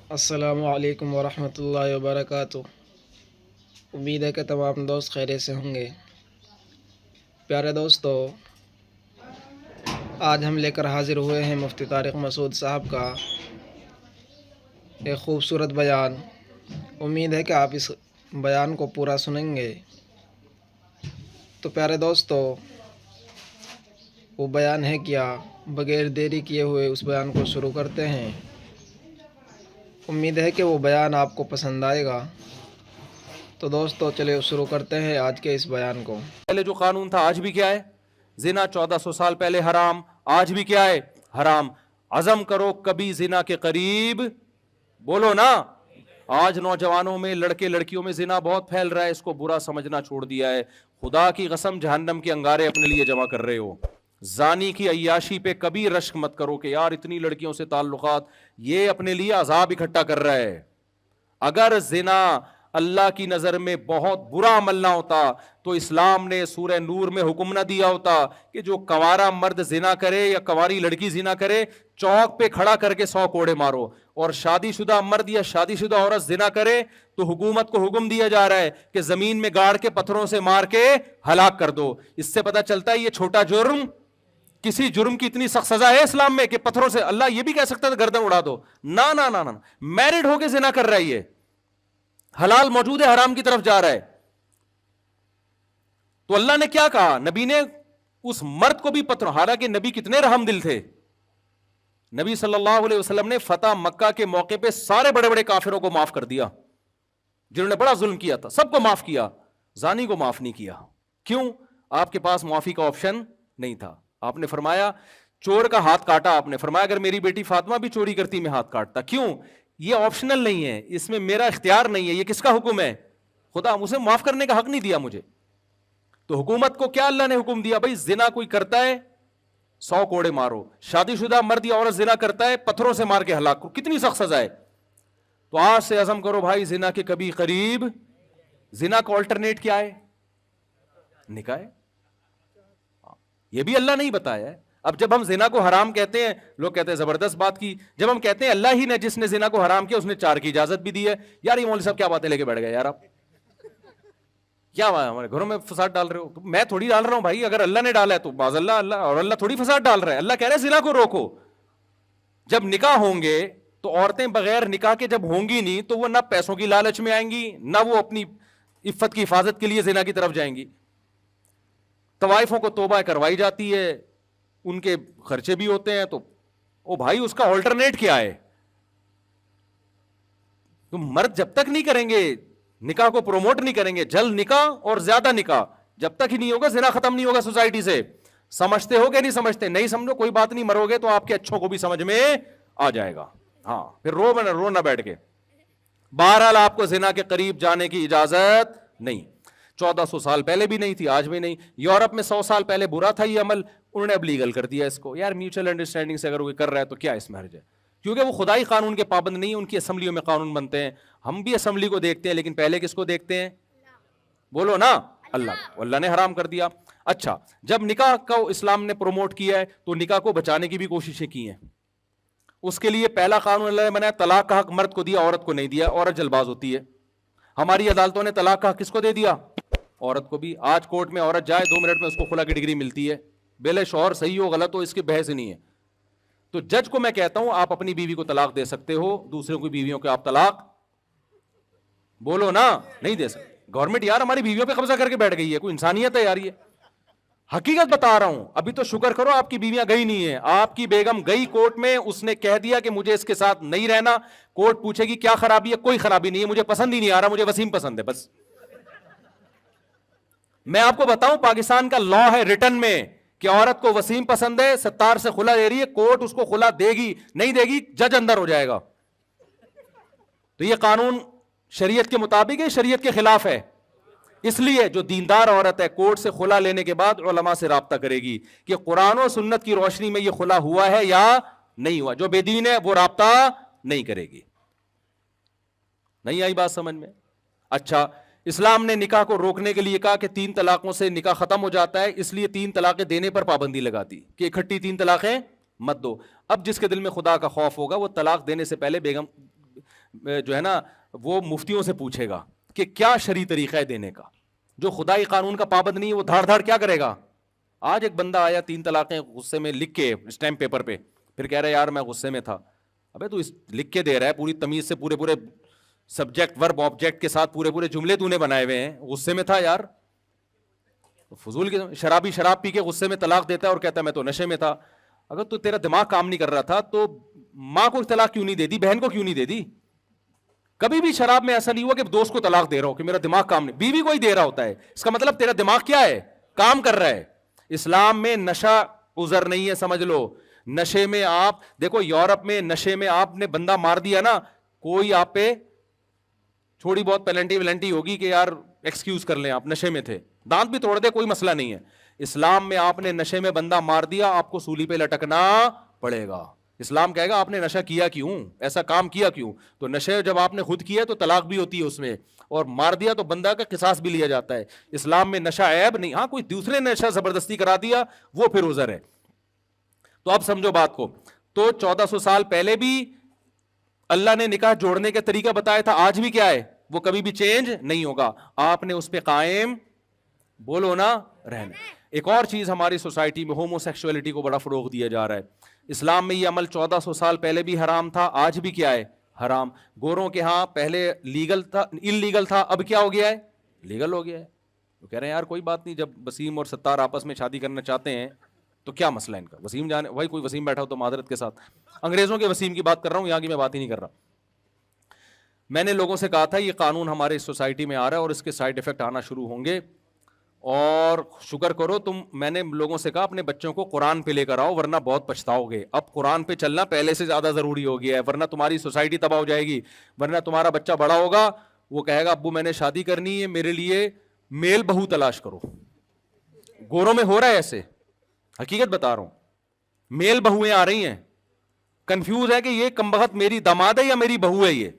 السلام علیکم ورحمۃ اللہ وبرکاتہ۔ امید ہے کہ تمام دوست خیریت سے ہوں گے۔ پیارے دوستو، آج ہم لے کر حاضر ہوئے ہیں مفتی طارق مسعود صاحب کا ایک خوبصورت بیان۔ امید ہے کہ آپ اس بیان کو پورا سنیں گے۔ تو پیارے دوستو، وہ بیان ہے کیا؟ بغیر دیری کیے ہوئے اس بیان کو شروع کرتے ہیں۔ امید ہے کہ وہ بیان آپ کو پسند آئے گا۔ تو دوستو چلے شروع کرتے ہیں آج کے اس بیان کو۔ پہلے جو قانون تھا آج بھی کیا ہے؟ زنا 1400 سال پہلے حرام، آج بھی کیا ہے؟ حرام۔ عزم کرو کبھی زنا کے قریب، بولو نا۔ آج نوجوانوں میں، لڑکے لڑکیوں میں زنا بہت پھیل رہا ہے، اس کو برا سمجھنا چھوڑ دیا ہے۔ خدا کی قسم جہنم کے انگارے اپنے لیے جمع کر رہے ہو۔ زانی کی عیاشی پہ کبھی رشک مت کرو کہ یار اتنی لڑکیوں سے تعلقات، یہ اپنے لیے عذاب اکٹھا کر رہا ہے۔ اگر زنا اللہ کی نظر میں بہت برا عمل نہ ہوتا تو اسلام نے سورہ نور میں حکم نہ دیا ہوتا کہ جو کنوارا مرد زنا کرے یا کنواری لڑکی زنا کرے، چوک پہ کھڑا کر کے 100 کوڑے مارو، اور شادی شدہ مرد یا شادی شدہ عورت زنا کرے تو حکومت کو حکم دیا جا رہا ہے کہ زمین میں گاڑ کے پتھروں سے مار کے ہلاک کر دو۔ اس سے پتہ چلتا ہے یہ چھوٹا جرم، کسی جرم کی اتنی سخت سزا ہے اسلام میں کہ پتھروں سے، اللہ یہ بھی کہہ سکتا ہے گردن اڑا دو، نہ نہ نہ نہ، میرڈ ہو کے زنا کر رہا ہے، یہ حلال موجود ہے، حرام کی طرف جا رہا ہے۔ تو اللہ نے کیا کہا؟ نبی نے اس مرد کو بھی پتھر، حالانکہ نبی کتنے رحم دل تھے۔ نبی صلی اللہ علیہ وسلم نے فتح مکہ کے موقع پہ سارے بڑے بڑے کافروں کو معاف کر دیا، جنہوں نے بڑا ظلم کیا تھا، سب کو معاف کیا، زانی کو معاف نہیں کیا۔ کیوں؟ آپ کے پاس معافی کا آپشن نہیں تھا۔ آپ نے فرمایا چور کا ہاتھ کاٹا، آپ نے فرمایا اگر میری بیٹی فاطمہ بھی چوری کرتی میں ہاتھ کاٹتا۔ کیوں؟ یہ آپشنل نہیں ہے، اس میں میرا اختیار نہیں ہے، یہ کس کا حکم ہے؟ خدا اسے معاف کرنے کا حق نہیں دیا مجھے۔ تو حکومت کو کیا اللہ نے حکم دیا؟ بھائی زنا کوئی کرتا ہے 100 کوڑے مارو، شادی شدہ مرد یا عورت زنا کرتا ہے پتھروں سے مار کے ہلاک کرو۔ کتنی سخت سزا ہے۔ تو آج سے عزم کرو بھائی زنا کے کبھی قریب۔ زنا کا آلٹرنیٹ کیا ہے؟ نکاح ہے۔ یہ بھی اللہ نے ہی بتایا ہے۔ اب جب ہم زنا کو حرام کہتے ہیں، لوگ کہتے ہیں زبردست بات کی۔ جب ہم کہتے ہیں اللہ ہی نے جس نے زنا کو حرام کیا اس نے 4 کی اجازت بھی دی ہے، یار یہ مولوی صاحب کیا باتیں لے کے بیٹھ گئے یار، آپ کیا ہمارے گھروں میں فساد ڈال رہے ہو؟ تو میں تھوڑی ڈال رہا ہوں بھائی، اگر اللہ نے ڈالا ہے تو باز اللہ اور اللہ تھوڑی فساد ڈال رہا ہے۔ اللہ کہہ رہے ہیں زنا کو روکو۔ جب نکاح ہوں گے تو عورتیں بغیر نکاح کے جب ہوں گی نہیں تو وہ نہ پیسوں کی لالچ میں آئیں گی، نہ وہ اپنی عفت کی حفاظت کے لیے زنا کی طرف جائیں گی۔ طوائفوں کو توبہ کروائی جاتی ہے، ان کے خرچے بھی ہوتے ہیں، تو او بھائی اس کا آلٹرنیٹ کیا ہے؟ تم مرد جب تک نہیں کریں گے نکاح کو پروموٹ نہیں کریں گے، جلد نکاح اور زیادہ نکاح جب تک ہی نہیں ہوگا زنا ختم نہیں ہوگا سوسائٹی سے۔ سمجھتے ہو کہ نہیں سمجھتے؟ نہیں سمجھو کوئی بات نہیں، مرو گے تو آپ کے اچھوں کو بھی سمجھ میں آ جائے گا۔ ہاں پھر رو نہ بیٹھ کے۔ بہرحال آپ کو زنا کے قریب جانے کی اجازت نہیں۔ 1400 سال پہلے بھی نہیں تھی، آج بھی نہیں۔ یورپ میں 100 سال پہلے برا تھا یہ عمل، انہوں نے اب لیگل کر دیا اس کو۔ یار میوچل انڈرسٹینڈنگ سے اگر کوئی کر رہا ہے تو کیا اس میں حرج ہے؟ کیونکہ وہ خدائی قانون کے پابند نہیں، ان کی اسمبلیوں میں قانون بنتے ہیں۔ ہم بھی اسمبلی کو دیکھتے ہیں لیکن پہلے کس کو دیکھتے ہیں؟ بولو نا، اللہ۔ اللہ نے حرام کر دیا۔ اچھا، جب نکاح کو اسلام نے پروموٹ کیا ہے تو نکاح کو بچانے کی بھی کوششیں کی ہیں۔ اس کے لیے پہلا قانون اللہ نے بنایا، طلاق کا حق مرد کو دیا، عورت کو نہیں دیا۔ عورت جلد باز ہوتی ہے، ہماری عدالتوں نے طلاق کا حق کس کو دے دیا؟ عورت کو بھی۔ آج کورٹ میں عورت جائے 2 منٹ میں اس کو خلا کی ڈگری ملتی ہے، بیلے شوہر صحیح ہو غلط ہو اس کی بحث نہیں ہے۔ تو جج کو میں کہتا ہوں آپ اپنی بیوی کو طلاق دے سکتے ہو، دوسروں کی بیویوں کو آپ طلاق بولو نا نہیں دے سکتے۔ گورنمنٹ یار ہماری بیویوں پہ قبضہ کر کے بیٹھ گئی ہے، کوئی انسانیت ہے یار؟ یہ حقیقت بتا رہا ہوں۔ ابھی تو شکر کرو آپ کی بیویاں گئی نہیں ہیں، آپ کی بیگم گئی کورٹ میں، اس نے کہہ دیا کہ مجھے اس کے ساتھ نہیں رہنا۔ کورٹ پوچھے گی کیا خرابی ہے؟ کوئی خرابی نہیں ہے، مجھے پسند ہی نہیں آ رہا، مجھے وسیم پسند ہے بس۔ میں آپ کو بتاؤں پاکستان کا لا ہے ریٹن میں کہ عورت کو وسیم پسند ہے، 70 سے خلا دے رہی ہے، کورٹ اس کو خلا دے گی، نہیں دے گی جج اندر ہو جائے گا۔ تو یہ قانون شریعت کے مطابق ہے، شریعت کے خلاف ہے۔ اس لیے جو دیندار عورت ہے کورٹ سے خلا لینے کے بعد علماء سے رابطہ کرے گی کہ قرآن و سنت کی روشنی میں یہ خلا ہوا ہے یا نہیں ہوا۔ جو بے دین ہے وہ رابطہ نہیں کرے گی۔ نہیں آئی بات سمجھ میں؟ اچھا، اسلام نے نکاح کو روکنے کے لیے کہا کہ 3 طلاقوں سے نکاح ختم ہو جاتا ہے، اس لیے 3 طلاقیں دینے پر پابندی لگا دی کہ اکٹھی 3 طلاقیں مت دو۔ اب جس کے دل میں خدا کا خوف ہوگا وہ طلاق دینے سے پہلے بیگم جو ہے نا وہ مفتیوں سے پوچھے گا کہ کیا شرعی طریقہ ہے دینے کا. جو خدائی قانون کا پابند نہیں ہے وہ دھاڑ دھاڑ کیا کرے گا. آج ایک بندہ آیا 3 طلاقیں غصے میں لکھ کے اسٹیمپ پیپر پہ, پھر کہہ رہا ہے یار میں غصے میں تھا. ابے تو لکھ کے دے رہا ہے پوری تمیز سے, پورے سبجیکٹ ورب آبجیکٹ کے ساتھ پورے جملے تو نے بنائے ہوئے ہیں, غصے میں تھا یار. فضول کی شرابی شراب پی کے غصے میں طلاق دیتا ہے اور کہتا ہے میں تو نشے میں تھا. اگر تو تیرا دماغ کام نہیں کر رہا تھا تو ماں کو طلاق کیوں نہیں دے دی, بہن کو کیوں نہیں دے دی. کبھی بھی شراب میں ایسا نہیں ہوا کہ دوست کو طلاق دے رہا ہو کہ میرا دماغ کام نہیں, بیوی کو ہی دے رہا ہوتا ہے. اس کا مطلب تیرا دماغ کیا ہے, کام کر رہا ہے. اسلام میں نشہ عذر نہیں ہے, سمجھ لو. نشے میں آپ دیکھو, یورپ میں نشے میں آپ نے بندہ مار دیا نا, کوئی آپ پہ تھوڑی بہت پینلٹی ولنٹی ہوگی کہ یار ایکسکیوز کر لیں, آپ نشے میں تھے, دانت بھی توڑ دے کوئی مسئلہ نہیں ہے. اسلام میں آپ نے نشے میں بندہ مار دیا, آپ کو سولی پہ لٹکنا پڑے گا. اسلام کہے گا آپ نے نشہ کیا کیوں, ایسا کام کیا کیوں. تو نشے جب آپ نے خود کیا تو طلاق بھی ہوتی ہے اس میں, اور مار دیا تو بندہ کا قصاص بھی لیا جاتا ہے. اسلام میں نشہ عیب نہیں. ہاں کوئی دوسرے نے نشہ زبردستی کرا دیا وہ پھر عذر ہے. تو اب سمجھو بات کو. تو 1400 سال پہلے بھی اللہ نے نکاح جوڑنے کا طریقہ بتایا تھا, آج بھی کیا ہے وہ کبھی بھی چینج نہیں ہوگا. آپ نے اس پہ قائم بولو نا رہنا. ایک اور چیز ہماری سوسائٹی میں ہومو سیکسولیٹی کو بڑا فروغ دیا جا رہا ہے. اسلام میں یہ عمل 1400 سال پہلے بھی حرام تھا, آج بھی کیا ہے حرام. گوروں کے ہاں پہلے لیگل تھا, انلیگل تھا, اب کیا ہو گیا ہے لیگل ہو گیا ہے. تو کہہ رہے ہیں یار کوئی بات نہیں, جب وسیم اور ستار آپس میں شادی کرنا چاہتے ہیں تو کیا مسئلہ ہے ان کا. وسیم جانے بھائی, کوئی وسیم بیٹھا ہو تو معذرت کے ساتھ, انگریزوں کے وسیم کی بات کر رہا ہوں, یہاں کی میں بات ہی نہیں کر رہا. میں نے لوگوں سے کہا تھا یہ قانون ہمارے سوسائٹی میں آ رہا ہے اور اس کے سائیڈ افیکٹ آنا شروع ہوں گے, اور شکر کرو تم, میں نے لوگوں سے کہا اپنے بچوں کو قرآن پہ لے کر آؤ ورنہ بہت پچھتاؤ گے. اب قرآن پہ چلنا پہلے سے زیادہ ضروری ہو گیا ہے, ورنہ تمہاری سوسائٹی تباہ ہو جائے گی. ورنہ تمہارا بچہ بڑا ہوگا, وہ کہے گا ابو میں نے شادی کرنی ہے, میرے لیے میل بہو تلاش کرو. گوروں میں ہو رہا ہے ایسے, حقیقت بتا رہا ہوں, میل بہویں آ رہی ہیں. کنفیوز ہے کہ یہ کمبخت میری داماد ہے یا میری بہو ہے یہ,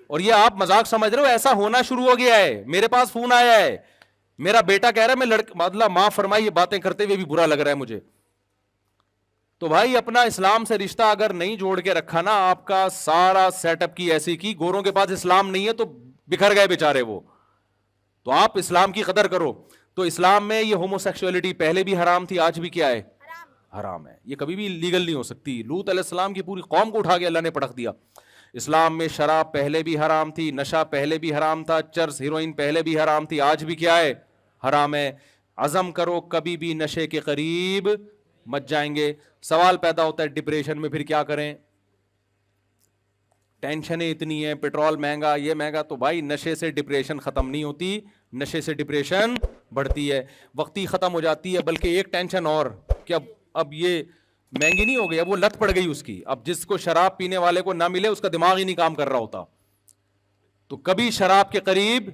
اور یہ آپ مذاق سمجھ رہے ہو, ایسا ہونا شروع ہو گیا ہے. میرے پاس فون آیا ہے, میرا بیٹا کہہ رہا ہے میں اللہ معاف فرمائی یہ باتیں کرتے ہوئے بھی برا لگ رہا ہے مجھے. تو بھائی اپنا اسلام سے رشتہ اگر نہیں جوڑ کے رکھا نا, آپ کا سارا سیٹ اپ کی ایسی کی, گوروں کے پاس اسلام نہیں ہے تو بکھر گئے بیچارے وہ. تو آپ اسلام کی قدر کرو. تو اسلام میں یہ ہومو سیکسولیٹی پہلے بھی حرام تھی, آج بھی کیا ہے حرام ہے. یہ کبھی بھی لیگل نہیں ہو سکتی. لوط علیہ السلام کی پوری قوم کو اٹھا کے اللہ نے پٹک دیا. اسلام میں شراب پہلے بھی حرام تھی, نشہ پہلے بھی حرام تھا, چرس ہیروئن پہلے بھی حرام تھی, آج بھی کیا ہے حرام ہے. عزم کرو کبھی بھی نشے کے قریب مت جائیں گے. سوال پیدا ہوتا ہے ڈپریشن میں پھر کیا کریں, ٹینشنیں اتنی ہیں, پیٹرول مہنگا, یہ مہنگا. تو بھائی نشے سے ڈپریشن ختم نہیں ہوتی, نشے سے ڈپریشن بڑھتی ہے, وقتی ختم ہو جاتی ہے. بلکہ ایک ٹینشن اور کہ اب یہ مہنگی نہیں ہو گئی, اب وہ لت پڑ گئی اس کی. اب جس کو شراب پینے والے کو نہ ملے اس کا دماغ ہی نہیں کام کر رہا ہوتا. تو کبھی شراب کے قریب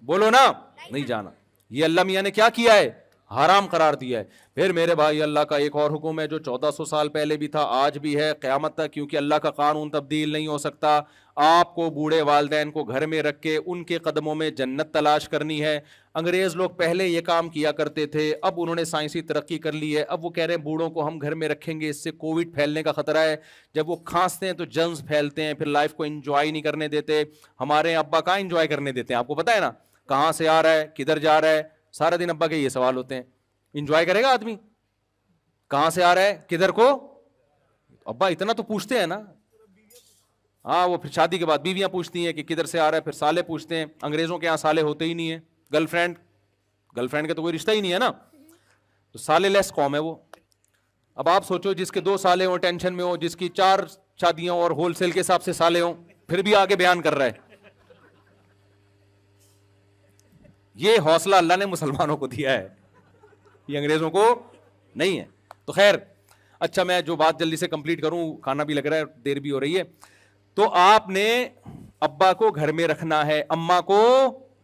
بولو نا نہیں جانا. یہ اللہ میاں نے کیا کیا ہے, حرام قرار دیا ہے. پھر میرے بھائی اللہ کا ایک اور حکم ہے جو 1400 سال پہلے بھی تھا, آج بھی ہے, قیامت تک, کیونکہ اللہ کا قانون تبدیل نہیں ہو سکتا. آپ کو بوڑھے والدین کو گھر میں رکھ کے ان کے قدموں میں جنت تلاش کرنی ہے. انگریز لوگ پہلے یہ کام کیا کرتے تھے, اب انہوں نے سائنسی ترقی کر لی ہے, اب وہ کہہ رہے ہیں بوڑھوں کو ہم گھر میں رکھیں گے, اس سے کووڈ پھیلنے کا خطرہ ہے. جب وہ کھانستے ہیں تو جرمز پھیلتے ہیں, پھر لائف کو انجوائے نہیں کرنے دیتے. ہمارے ابا کہاں انجوائے کرنے دیتے ہیں, آپ کو پتا ہے نا, کہاں سے آ رہا ہے, کدھر جا رہا ہے, سارا دن ابا کے یہ سوال ہوتے ہیں. انجوائے کرے گا آدمی, کہاں سے آ رہا ہے, کدھر کو, ابا اتنا تو پوچھتے ہیں نا. ہاں وہ پھر شادی کے بعد بیویاں پوچھتی ہیں کہ کدھر سے آ رہا ہے, پھر سالے پوچھتے ہیں. انگریزوں کے یہاں سالے ہوتے ہی نہیں ہیں, گرل فرینڈ کا تو کوئی رشتہ ہی نہیں ہے نا, تو سالے لیس قوم ہے وہ. اب آپ سوچو جس کے 2 سالے ہوں ٹینشن میں ہو, جس کی 4 شادیاں اور ہول سیل کے حساب سے سالے ہوں, پھر بھی آگے بیان کر رہا ہے. یہ حوصلہ اللہ نے مسلمانوں کو دیا ہے, یہ انگریزوں کو نہیں ہے. تو خیر اچھا, میں جو بات جلدی سے کمپلیٹ کروں, کھانا بھی لگ رہا ہے, دیر بھی ہو رہی ہے. تو آپ نے ابا کو گھر میں رکھنا ہے, اماں کو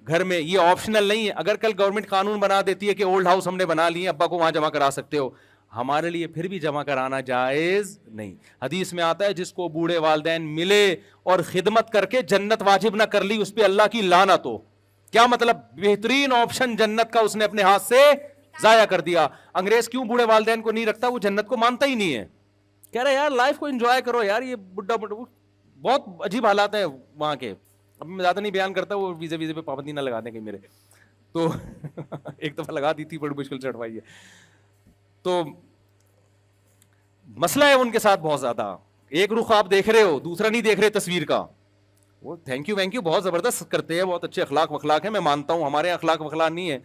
گھر میں, یہ آپشنل نہیں ہے. اگر کل گورنمنٹ قانون بنا دیتی ہے کہ اولڈ ہاؤس ہم نے بنا لیے, ابا کو وہاں جمع کرا سکتے ہو, ہمارے لیے پھر بھی جمع کرانا جائز نہیں. حدیث میں آتا ہے جس کو بوڑھے والدین ملے اور خدمت کر کے جنت واجب نہ کر لی, اس پہ اللہ کی لعنت ہو. کیا مطلب, بہترین آپشن جنت کا اس نے اپنے ہاتھ سے ضائع کر دیا. انگریز کیوں بوڑھے والدین کو نہیں رکھتا, وہ جنت کو مانتا ہی نہیں ہے. کہہ رہے یار لائف کو انجوائے کرو یار, یہ بڈھا بہت عجیب حالات ہیں وہاں کے. اب میں زیادہ نہیں بیان کرتا, وہ ویزے پہ پابندی نہ لگا دیں کہ میرے, تو ایک دفعہ لگا دی تھی, بڑی مشکل سے ہٹوائی ہے. تو مسئلہ ہے ان کے ساتھ بہت زیادہ. ایک رخ آپ دیکھ رہے ہو, دوسرا نہیں دیکھ رہے تصویر کا. وہ تھینک یو بہت زبردست کرتے ہیں, بہت اچھے اخلاق وخلاق ہیں, میں مانتا ہوں. ہمارے یہاں اخلاق وخلاق نہیں ہے,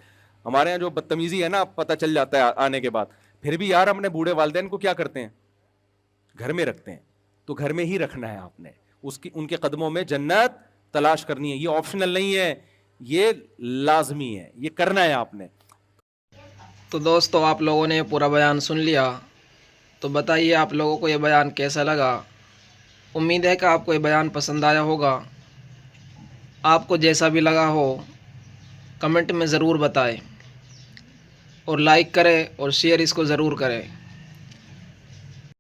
ہمارے یہاں جو بدتمیزی ہے نا پتہ چل جاتا ہے آنے کے بعد. پھر بھی یار اپنے بوڑھے والدین کو کیا کرتے ہیں, گھر میں رکھتے ہیں. تو گھر میں ہی رکھنا ہے آپ نے, ان کے قدموں میں جنت تلاش کرنی ہے. یہ آپشنل نہیں ہے, یہ لازمی ہے, یہ کرنا ہے آپ نے. تو دوستو آپ لوگوں نے پورا بیان سن لیا, تو بتائیے آپ لوگوں کو یہ بیان کیسا لگا. امید ہے کہ آپ کو یہ بیان پسند آیا ہوگا. آپ کو جیسا بھی لگا ہو کمنٹ میں ضرور بتائیں, اور لائک کریں اور شیئر اس کو ضرور کریں.